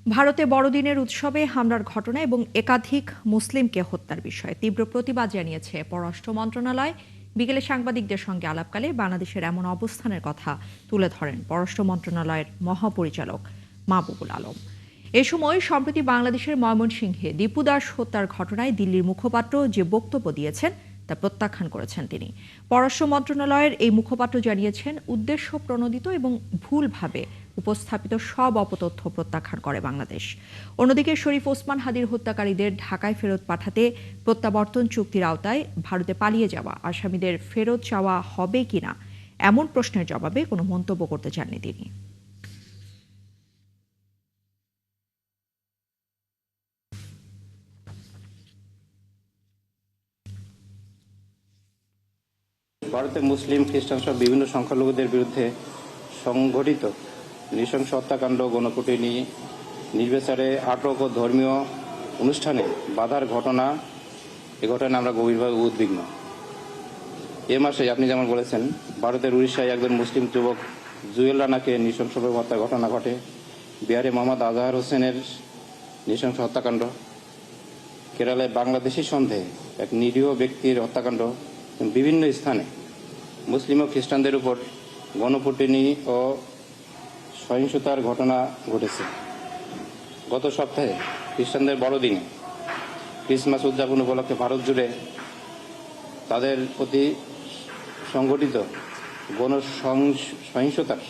ভারতে বড়দিনের উৎসবে হামলার ঘটনা এবং একাধিক মুসলিমকে হত্যার বিষয়ে তীব্র প্রতিবাদ জানিয়েছে পররাষ্ট্র মন্ত্রণালয়। বিকেলে সাংবাদিকদের সঙ্গে আলাপকালে বাংলাদেশের এমন অবস্থানের কথা তুলে ধরেন পররাষ্ট্র মন্ত্রণালয়ের মহাপরিচালক মাহবুবুল আলম। এ সময় সম্প্রতি বাংলাদেশের ময়মনসিংহে দীপু দাস হত্যার ঘটনায় দিল্লির মুখপাত্র যে বক্তব্য দিয়েছেন তা প্রত্যাখ্যান করেছেন তিনি। পররাষ্ট্র মন্ত্রণালয়ের এই মুখপাত্র জানিয়েছেন, উদ্দেশ্য প্রণোদিত এবং ভুলভাবে উপস্থাপিত সব অপতথ্য প্রত্যাখ্যান করে বাংলাদেশ। অন্যদিকে শরীফ ওসমান হাদির হত্যাকারীদের ঢাকায় ফেরত পাঠাতে প্রত্যাবর্তন চুক্তির আওতায় ভারতে পালিয়ে যাওয়া আসামিদের ফেরত চাওয়া হবে কিনা এমন প্রশ্নের জবাবে কোনো মন্তব্য করতে চাননি তিনি। ভারতে মুসলিম, খ্রিস্টান সহ বিভিন্ন সংখ্যালঘুদের বিরুদ্ধে সংঘটিত নৃশংস হত্যাকাণ্ড, গণপিটুনি, নির্বিচারে আটক ও ধর্মীয় অনুষ্ঠানে বাধার ঘটনা, এ ঘটনায় আমরা গভীরভাবে উদ্বিগ্ন। এ মাসে আপনি যেমন বলেছেন, ভারতের উড়িষ্যায় একজন মুসলিম যুবক জুয়েল রানাকে নৃশংসভাবে হত্যার ঘটনা ঘটে। বিহারে মোহাম্মদ আজহার হোসেনের নৃশংস হত্যাকাণ্ড, কেরালায় বাংলাদেশি সন্দেহে এক নিরীহ ব্যক্তির হত্যাকাণ্ড, বিভিন্ন স্থানে মুসলিম ও খ্রিস্টানদের উপর গণপিটুনি ও সহিংসতার ঘটনা ঘটেছে। গত সপ্তাহে খ্রিস্টানদের বড়দিনে ক্রিসমাস উদযাপন উপলক্ষে ভারত জুড়ে তাদের প্রতি সংঘটিত সহিংসতার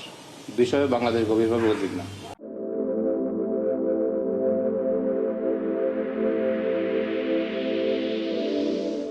বিষয়ে বাংলাদেশ গভীরভাবে উদ্বিগ্ন।